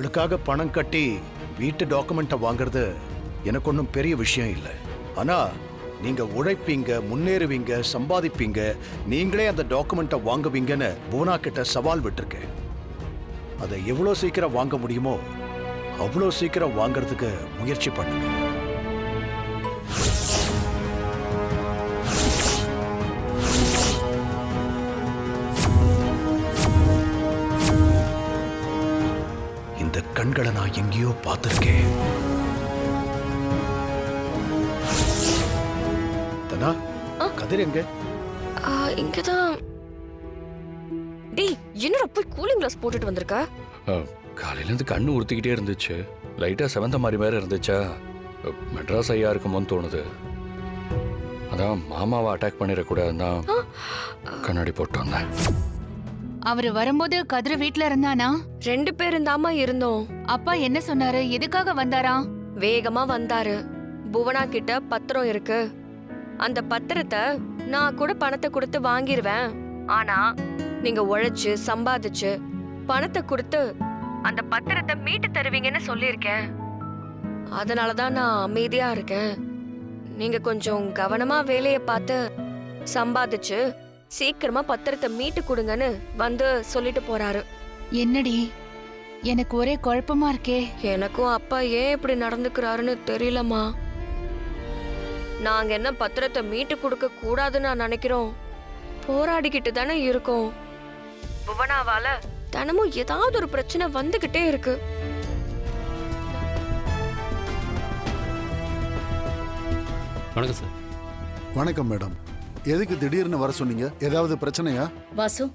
உங்களுக்காக பணம் கட்டி வீட்டு டாக்குமெண்ட்டை வாங்குறது எனக்கு ஒன்றும் பெரிய விஷயம் இல்லை. ஆனா நீங்க உழைப்பீங்க, முன்னேறுவீங்க, சம்பாதிப்பீங்க, நீங்களே அந்த டாக்குமெண்ட்டை வாங்குவீங்கன்னு புவனா கிட்ட சவால் விட்டுருக்கேன். அதை எவ்வளோ சீக்கிரம் வாங்க முடியுமோ அவ்வளோ சீக்கிரம் வாங்கறதுக்கு முயற்சி பண்ணுங்க. இந்த கண்களை நான் எங்கேயோ பார்த்திருக்கேன். தனா, கதிர் எங்க? இங்கதான். டேய், என்னடா போய் கூலிங் கிளாஸ் போட்டுட்டு வந்திருக்க? காலையிலேருந்து கண்ணு உறுத்திக்கிட்டே இருந்துச்சு. லைட்டாக செவந்த மாதிரி வேற இருந்துச்சா, மெட்ராஸ் ஐயா இருக்குமோன்னு தோணுது. அதான் மாமாவை அட்டாக் பண்ணிடக்கூடாதுன்னு தான் கண்ணாடி போட்டு வந்தேன். அவரு வரும்போது கதிர வீட்ல இருந்தானா? 2 பேரும் தாமா இருந்தோம். அப்பா என்ன சொன்னாரு? எதுக்காக வந்தாரா? வேகமா வந்தாரு. புவனா கிட்ட பத்திரம் இருக்கு, அந்த பத்திரத்தை நான் கூட பணத்தை கொடுத்து வாங்கிருவேன். ஆனா நீங்க உழைச்சு சம்பாதிச்சு பணத்தை கொடுத்து அந்த பத்திரத்தை மீட்டு தருவீங்கன்னு சொல்லியிருக்கேன். அதனாலதான் நான் அமைதியா இருக்கேன். நீங்க கொஞ்சம் கவனமா வேலைய பார்த்து சம்பாதிச்சு சீக்கிரமா பத்திரத்தை மீட்டு கொடுங்கன்னு வந்து சொல்லிட்டு போறாரு. என்னடி, எனக்கு ஒரே குழப்பமா இருக்கே. எனக்கும் அப்பா ஏன் இப்படி நடந்துக்கிறாருன்னு தெரியலம்மா. நாங்க என்ன பத்திரத்தை மீட்டு கொடுக்க கூடாதுன்னு நான் நினைக்கிறோம். போராடிக்கிட்டு தானே இருக்கோம். புவனாவால தினமும் ஏதாவது ஒரு பிரச்சனை வந்துகிட்டே இருக்கு. வணக்கம் சார். வணக்கம் மேடம். எதுக்கு திடீர்னு வர சொன்னீங்க? ஏதாவது பிரச்சனையா? வாசு,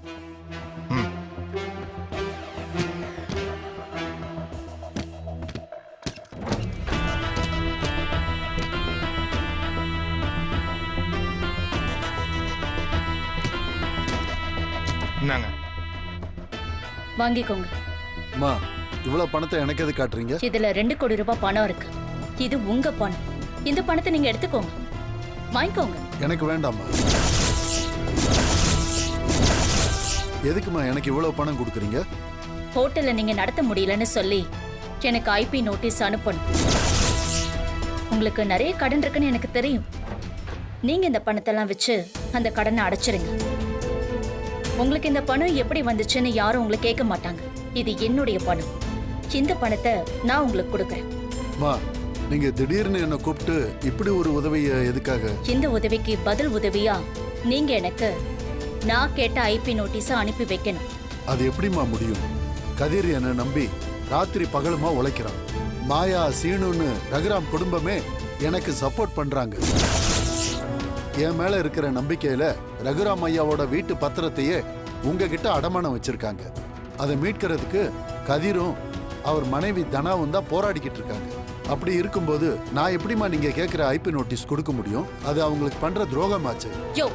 என்னங்க வாங்கிக்கோங்க. அம்மா, இவ்வளவு பணத்தை எனக்கு எது காட்டுறீங்க? இதுல 2 கோடி ரூபாய் பணம் இருக்கு. இது உங்க பணம். இந்த பணத்தை நீங்க எடுத்துக்கோங்க, வாங்கிக்கோங்க. எனக்கு வேண்டாம்மா. எதுக்குமா எனக்கு இவ்வளவு பணம் கொடுக்குறீங்க? ஹோட்டல்ல நீங்க நடத்த முடியலன்னு சொல்லி எனக்கு ஐபி நோட்டீஸ் அனுப்பணும். உங்களுக்கு நிறைய கடன் இருக்குன்னு எனக்கு தெரியும். நீங்க இந்த பணத்தெல்லாம் வச்சு அந்த கடனை அடைச்சிருங்க. உங்களுக்கு இந்த பணம் எப்படி வந்துச்சுன்னு யாரும் உங்களை கேட்க மாட்டாங்க. இது என்னுடைய பணம். இந்த பணத்தை நான் உங்களுக்கு கொடுக்குறேன். அம்மா, நீங்க திடீர்னு என்ன கூப்பிட்டு இப்படி ஒரு உதவியை எதுக்காக? இந்த உதவிக்கு பதில் உதவியா நீங்க எனக்கு நான் கேட்ட ஐபி நோட்டீஸை அனுப்பி வைக்கணும். அது எப்படிம்மா முடியும்? கதிர் என்ன நம்பி ராத்திரி பகலுமா உழைக்கிறான். மாயா, சீனுன்னு ரகுராம் குடும்பமே எனக்கு சப்போர்ட் பண்றாங்க. என் மேல இருக்கிற நம்பிக்கையில ரகுராம் ஐயாவோட வீட்டு பத்திரத்தையே உங்ககிட்ட அடமானம் வச்சிருக்காங்க. அதை மீட்கிறதுக்கு கதிரும் அவர் மனைவி தனாவும் தான் போராடிக்கிட்டு இருக்காங்க. அப்படி இருக்கும்போது நான் எப்படிமா நீங்க கேட்கிற ஐபி நோட்டீஸ் கொடுக்க முடியும்? அது அவங்களுக்கு பண்ற துரோகமாச்சு. யோ,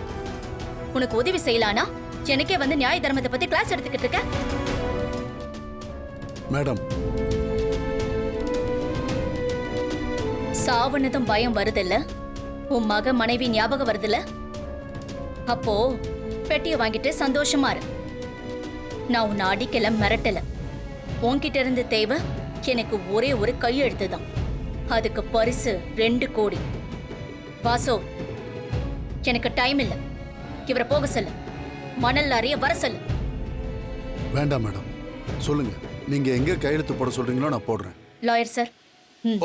உனக்கு உதவி செய்யலானா எனக்கே வந்து நியாய தர்மத்தை பத்தி கிளாஸ் எடுத்துக்கிட்டு இருக்க? மேடம், சாவனதும் பயம் வருதில்ல? உன் மக மனைவி ஞாபகம் வருதுல்ல? அப்போ பெட்டியை வாங்கிட்டு சந்தோஷமா இரு. நான் உன்னை அடிக்கல, மிரட்டல. உன்கிட்ட இருந்து தேவை எனக்கு ஒரே ஒரு கையெழுத்து தான். அதுக்கு பரிசு 2 கோடி. வாசோ, எனக்கு டைம் இல்ல. இவரை போக சொல்லு. மணல் லாரிய வர சொல்லு. வேண்டாம் மேடம், சொல்லுங்க. நீங்க எங்க கையெழுத்து போட சொல்றீங்களோ நான் போடுறேன். Lawyer sir.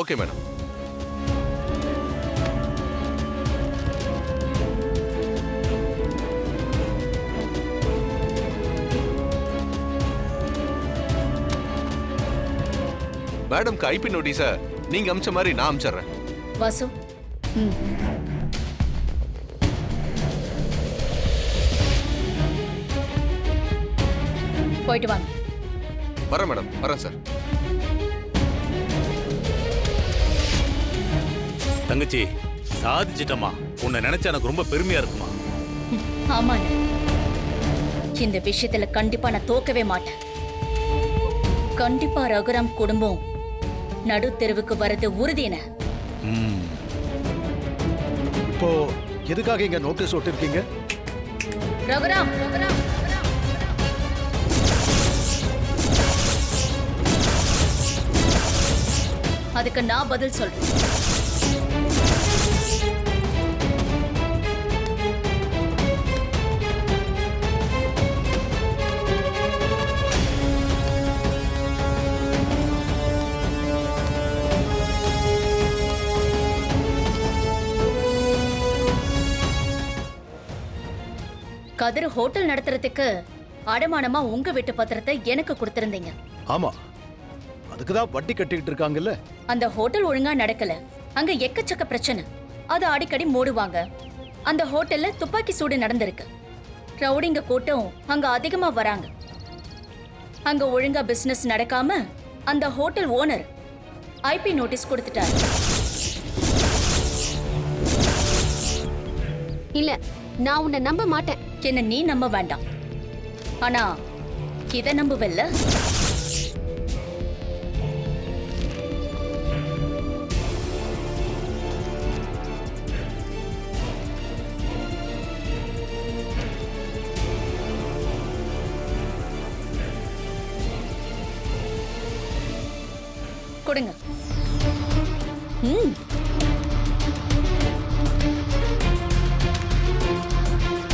Okay madam. மேடம்க்கு ஐபி நோட்டீஸை நீங்க அமிச்ச மாதிரி நான் அமிச்சிடுறேன். வாசு, போயிட்டு வாங்க. வரேன் மேடம், வரேன் சார். தங்கச்சி, சாதிச்சிட்டமா. உன்னை நினைச்சா எனக்கு ரொம்ப பெருமையா இருக்குமா? ஆமாண்ணே, இந்த விஷயத்துல கண்டிப்பா நான் தோக்கவே மாட்டேன். கண்டிப்பா ரகுராம் குடும்பம் நடு தெருவுக்கு வரது உறுதின. இப்போ எதுக்காக இங்க நோட்டீஸ் ஒட்டிருக்கீங்க? ரகுராம், ரகுராம், அதுக்கு நான் பதில் சொல்றேன். கதிர் ஹோட்டல் நடத்துறதுக்கு அடமானமா உங்க வீட்டு பத்திரத்தை எனக்கு கொடுத்திருந்தீங்க. ஆமா, அதுக்குதான் வட்டி கட்டிக்கிட்டு இருக்காங்கல்ல. அந்த ஹோட்டல் ஒழுங்கா நடக்கல. அங்க எக்கச்சக்க பிரச்சனை. அது அடிக்கடி மூடுவாங்க. அந்த ஹோட்டல்ல துப்பாக்கி சூடு நடந்திருக்கு. ரவுடிங்க கூட்டம் அங்க அதிகமா வராங்க. அங்க ஒழுங்கா பிசினஸ் நடக்காம அந்த ஹோட்டல் ஓனர் ஐபி நோட்டீஸ் கொடுத்துட்டாரு. இல்ல, நான் உன்னை நம்ப மாட்டேன். என்ன நீ நம்ப வேண்டாம். ஆனா இத நம்புவல்ல? கொடுங்க.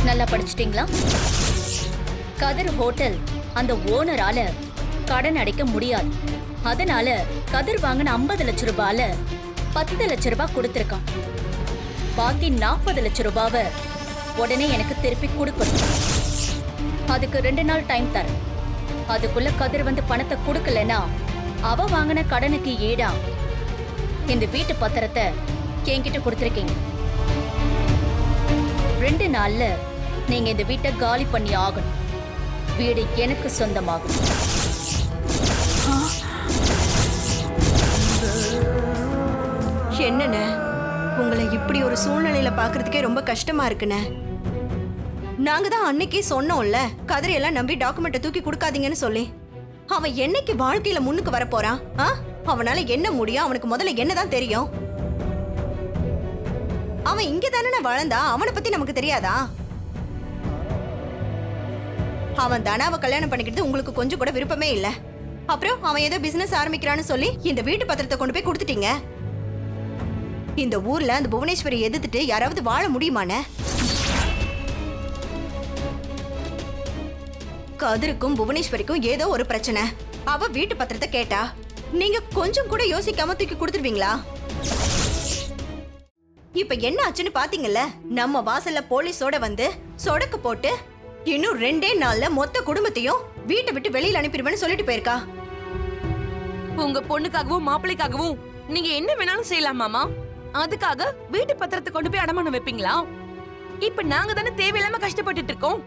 நல்லா படிச்சிட்டீங்களா? கதிர் ஹோட்டல் அந்த ஓனரால கடன் அடைக்க முடியாது. அதனால கதிர் வாங்கின 50 லட்சம் ரூபாயில 10 லட்சம் ரூபாய் கொடுத்திருக்கான். பாக்கி 40 லட்சம் ரூபாவை உடனே எனக்கு திருப்பி கொடுக்கணும். அதுக்கு 2 நாள் டைம் தரேன். அதுக்குள்ள கதிர் வந்து பணத்தை கொடுக்கலனா அவ வாங்கின கடனுக்கு ஈடா இந்த வீட்டு பத்திரத்தை என்கிட்ட கொடுத்திருக்கீங்க. 2 நாள்ல நீங்க இந்த வீட்டை காலி பண்ணி ஆகணும். வீடு எனக்கு சொந்தமாகும். என்னண்ணே, உங்களை இப்படி ஒரு சூழ்நிலையில பாக்குறதுக்கே ரொம்ப கஷ்டமா இருக்குண்ணே. நாங்க தான் அன்னைக்கே சொன்னோம்ல, கதிரையெல்லாம் நம்பி டாக்குமெண்ட்டை தூக்கி கொடுக்காதீங்கன்னு சொல்லி. அவன் என்னைக்கு வாழ்க்கையில முன்னுக்கு வர போறான்? அவனால என்ன முடியும்? அவனுக்கு முதல்ல என்னதான் தெரியும்? அவன் இங்க தானே வளர்ந்தா, அவனை பத்தி நமக்கு தெரியாதா? அவன் தனாவை கல்யாணம் பண்ணிக்கிட்டு உங்களுக்கு கொஞ்சம் கூட விருப்பமே இல்ல. அப்புறம் அவன் ஏதோ பிசினஸ் ஆரம்பிக்கிறான்னு சொல்லி இந்த வீட்டு பத்திரத்தை கொண்டு போய் கொடுத்துட்டீங்க. இந்த ஊர்ல அந்த புவனேஸ்வரி எதிர்த்துட்டு யாராவது வாழ முடியுமானே? கதிருக்கும் புவனேஸ்வரிக்கும் ஏதோ ஒரு பிரச்சனை. அவ வீட்டு பத்திரத்தை கேட்டா நீங்க கொஞ்சம் கூட யோசிக்காம தூக்கி கொடுத்துருவீங்களா? இப்ப என்ன ஆச்சுன்னு பாத்தீங்கல்ல. நம்ம வாசல்ல போலீஸோட வந்து சொடக்கு போட்டு இன்னும் 2 நாள்ல மொத்த குடும்பத்தையும் வீட்டை விட்டு வெளியில அனுப்பிடுவேன்னு சொல்லிட்டு போயிருக்கா. உங்க பொண்ணுக்காகவும் மாப்பிள்ளைக்காகவும் நீங்க என்ன வேணாலும் செய்யலாம் மாமா. அதுக்காக வீட்டு பத்திரத்தை கொண்டு போய் அடமானம் வைப்பீங்களா? இப்ப நாங்க தானே தேவையில்லாம கஷ்டப்பட்டுட்டு இருக்கோம்.